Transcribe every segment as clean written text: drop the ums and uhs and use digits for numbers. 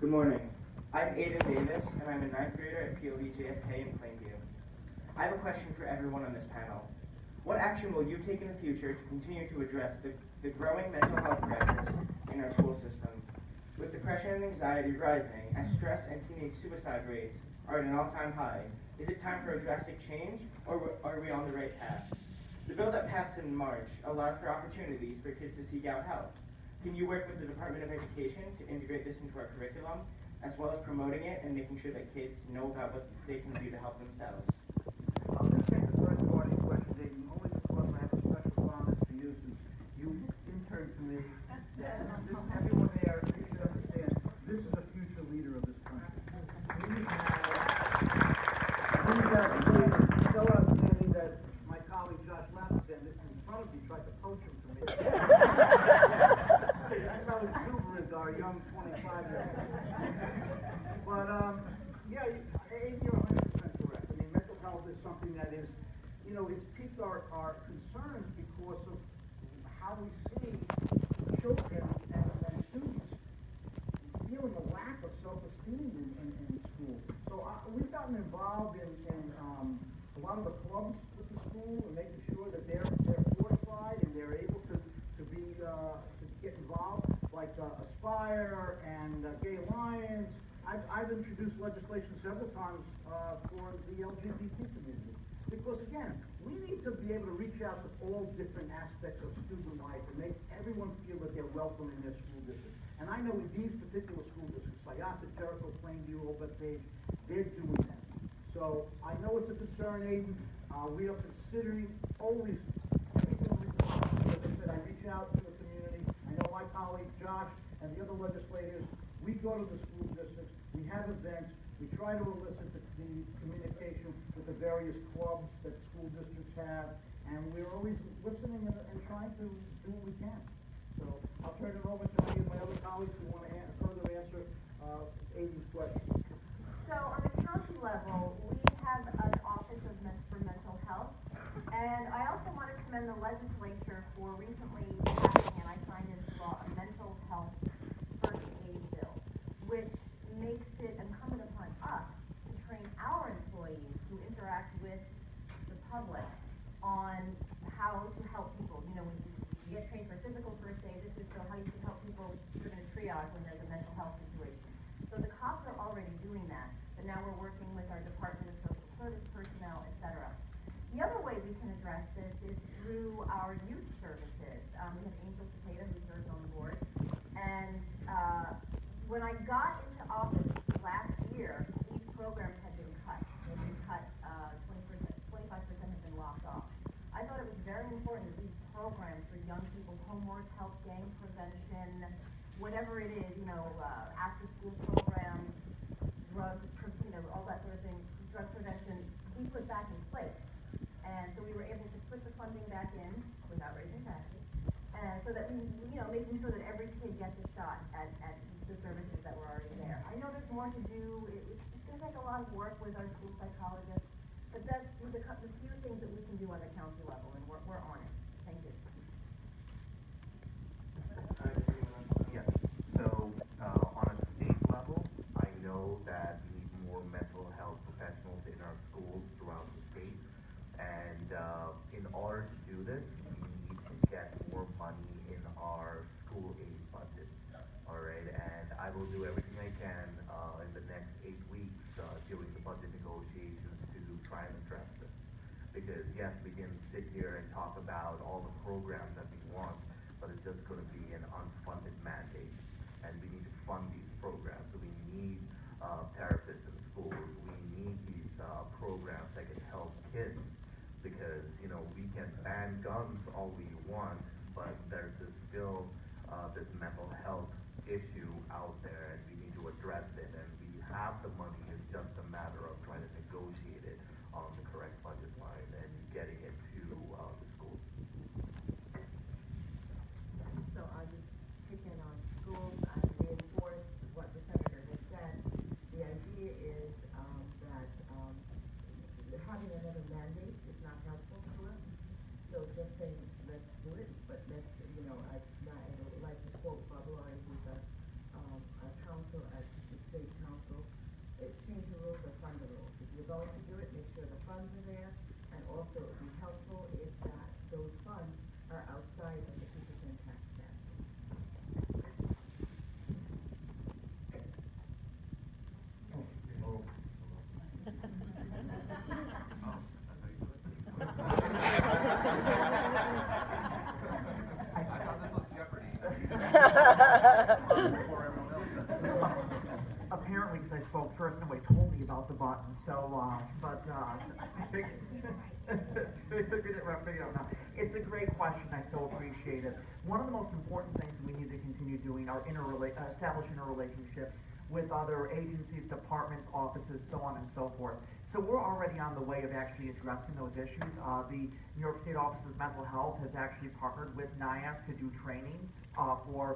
Good morning. I'm Aidan Davis, and I'm a ninth grader at POV JFK in Plainview. I have a question for everyone on this panel. What action will you take in the future to continue to address the growing mental health crisis in our school system? With depression and anxiety rising, as stress and teenage suicide rates are at an all-time high, is it time for a drastic change, or are we on the right path? The bill that passed in March allows for opportunities for kids to seek out help. Can you work with the Department of Education to integrate this into our curriculum, as well as promoting it and making sure that kids know about what they can do to help themselves? I'll just take the first part of your question, Aidan, only because I have a special fondness for you since you interned to me. Everyone there, you should understand, this is a future leader of this country. He's so outstanding that my colleague Josh Lapp standing in front of me tried to poach him from me. That's how exuberant our young 25-year-olds. But, yeah, Aidan, you're 100% correct. I mean, mental health is something that is, it's piqued our concerns because of how we see children and students feeling a lack of self-esteem in school. So we've gotten involved in a lot of the clubs with the school and making sure that they're fortified and they're able to get involved, like Aspire and Gay Alliance. I've introduced legislation several times for the LGBT community. Because again, we need to be able to reach out to all different aspects of student life and make everyone feel that they're welcome in their school district. And I know in these particular school districts, Syosset, Jericho, Plainview, Old Bethpage, they're doing that. So I know it's a concern, Aidan. We are considering always everything we can. As I said, I reach out to the community. I know my colleague Josh and the other legislators, we go to the school districts, we have events, we try to elicit the communication with the various clubs that school districts have, and we're always listening and trying to do what we can. So I'll turn it over to me and my other colleagues who want to further answer Aidan's question. So on the county level, we have an Office for Mental Health, and I also want to commend the legislature for recently passing, and I signed into law, a mental health first aid bill, which makes it incumbent upon us to train our employees who interact with the public on how to help people. When you get trained for physical first aid, this is so how you can help people during a triage when there's a mental health situation. So the cops are already doing that, but now we're working with our Department of Social Service personnel, etc. The other way we can address this is through our youth services. We have Angel Cepeda, who serves on the board, and when I got into office last year, these programs had been cut. They've been cut 20%, 25% have been locked off. I thought it was very important that these programs for young people, homework help, gang prevention, whatever it is, after school programs, drugs, all that sort of thing, drug prevention, be put back in place. And so we were able to put the funding back in without raising taxes. So that we, making sure that every kid gets a shot at the services that were already there. I know there's more to do. It's going to take a lot of work with our school psychologists, but that's the few things that we can do on the county level, and we're on it. Thank you. Yes. So on a state level, I know that we need more mental health professionals in our schools throughout the state, and in order to do this, we need to get more money in our school aid budget. All right, and I will do everything I can in the next 8 weeks during the budget negotiations to try and address this. Because yes, we can sit here and talk about all the programs that we want, but it's just going to be an unfunded mandate, and we need to fund these programs. So we need therapists in schools. We need these programs that can help kids, because we can ban guns all we want, but there's still this mental health issue out there, and we need to address it. And we have the money; it's just a matter of trying to negotiate it on the correct budget line and getting it to the schools. So I'll just kick in on schools. I reinforce what the senator has said. The idea is that having another mandate is not helpful to us. So just saying, let's do it, but let's, I would like to quote Bob Lawrence, who's a counsel at the nobody told me about the button, so, but, I figured, I figured it out, no. It's a great question, I so appreciate it. One of the most important things we need to continue doing are establishing our relationships with other agencies, departments, offices, so on and so forth. So we're already on the way of actually addressing those issues. The New York State Office of Mental Health has actually partnered with NIAS to do trainings for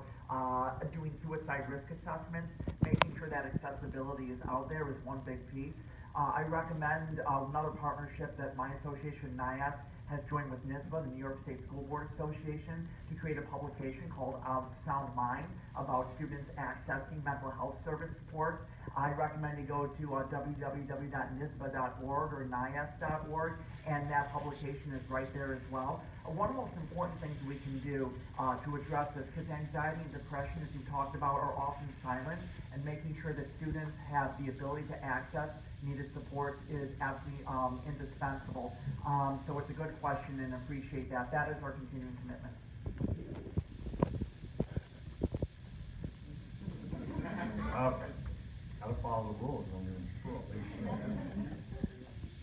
doing suicide risk assessments, making sure that accessibility is out there is one big piece. I recommend another partnership that my association, NIAS, has joined with NISBA, the New York State School Board Association, to create a publication called Sound Mind about students accessing mental health service supports. I recommend you go to www.nisba.org or nias.org, and that publication is right there as well. One of the most important things we can do to address this, because anxiety and depression, as you talked about, are often silent, and making sure that students have the ability to access needed support is absolutely indispensable. So it's a good question, and appreciate that. That is our continuing commitment. Okay. How to follow the rules when you're in school.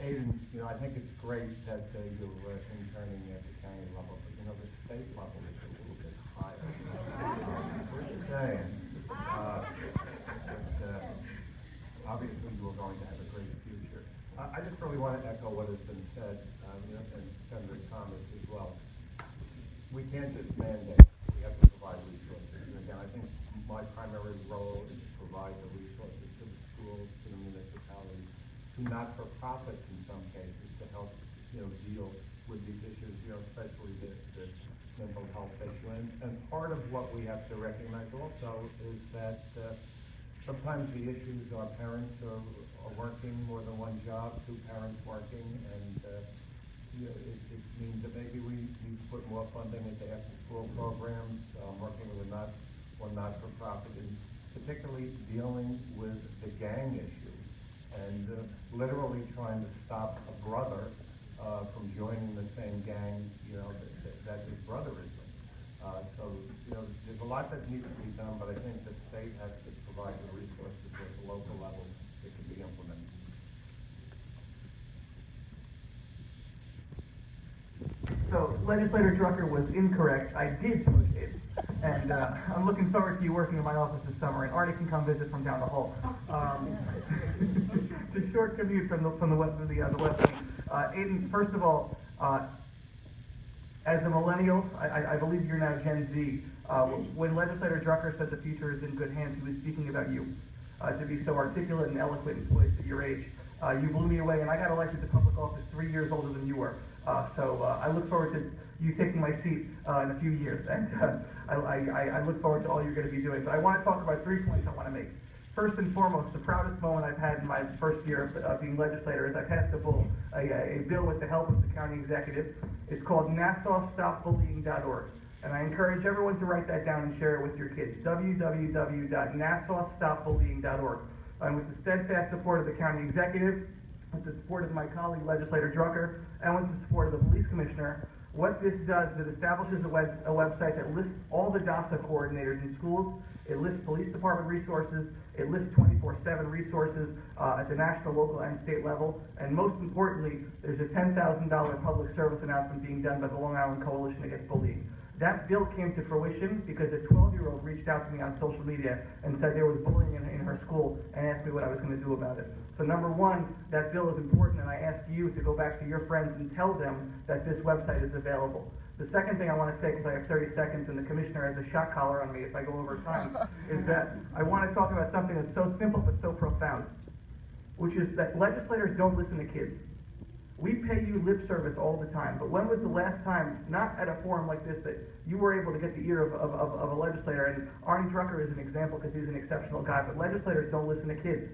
Aidan, I think it's great that you're interning at the county level, but the state level is a little bit higher. We're just saying that obviously you're going to have a great future. I just really want to echo what has been said, and Senator Thomas as well. We can't just mandate. We have to provide resources. And again, I think my primary role is to provide the resources to the schools, to the municipalities, to not-for-profits in some cases to help, deal with these issues, especially the mental health issue. And part of what we have to recognize also is that sometimes the issues are parents are working more than one job, two parents working, and it means that maybe we need to put more funding into after-school programs, working with one not-for-profit, and particularly dealing with the gang issue, and literally trying to stop a brother from joining the same gang, that his brother is in. So, there's a lot that needs to be done, but I think the state has to provide the resources at the local level that can be implemented. So, Legislator Drucker was incorrect. I did do a kid. And I'm looking forward to you working in my office this summer, and Artie can come visit from down the hall. It's a short commute from the west of the west wing. Aidan, first of all, as a millennial, I believe you're now Gen Z. When Legislator Drucker said the future is in good hands, he was speaking about you. To be so articulate and eloquent and poised at your age, you blew me away, and I got elected to public office 3 years older than you were. So I look forward to you taking my seat in a few years, and I look forward to all you're going to be doing. But I want to talk about 3 points I want to make. First and foremost, the proudest moment I've had in my first year of being legislator is I passed a bill with the help of the county executive. It's called NassauStopBullying.org. And I encourage everyone to write that down and share it with your kids. www.NassauStopBullying.org. And with the steadfast support of the county executive, with the support of my colleague, Legislator Drucker, and with the support of the police commissioner, what this does is it establishes a website that lists all the DASA coordinators in schools. It lists police department resources. It lists 24/7 resources at the national, local, and state level. And most importantly, there's a $10,000 public service announcement being done by the Long Island Coalition Against Bullying. That bill came to fruition because a 12-year-old reached out to me on social media and said there was bullying in her school and asked me what I was going to do about it. So number one, that bill is important, and I ask you to go back to your friends and tell them that this website is available. The second thing I want to say, because I have 30 seconds and the commissioner has a shot collar on me if I go over time, is that I want to talk about something that's so simple but so profound, which is that legislators don't listen to kids. We pay you lip service all the time, but when was the last time, not at a forum like this, that you were able to get the ear of a legislator? And Arnie Drucker is an example because he's an exceptional guy, but legislators don't listen to kids.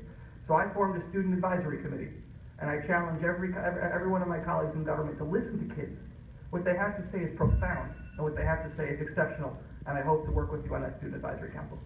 So I formed a student advisory committee, and I challenge every one of my colleagues in government to listen to kids. What they have to say is profound, and what they have to say is exceptional, and I hope to work with you on that student advisory council.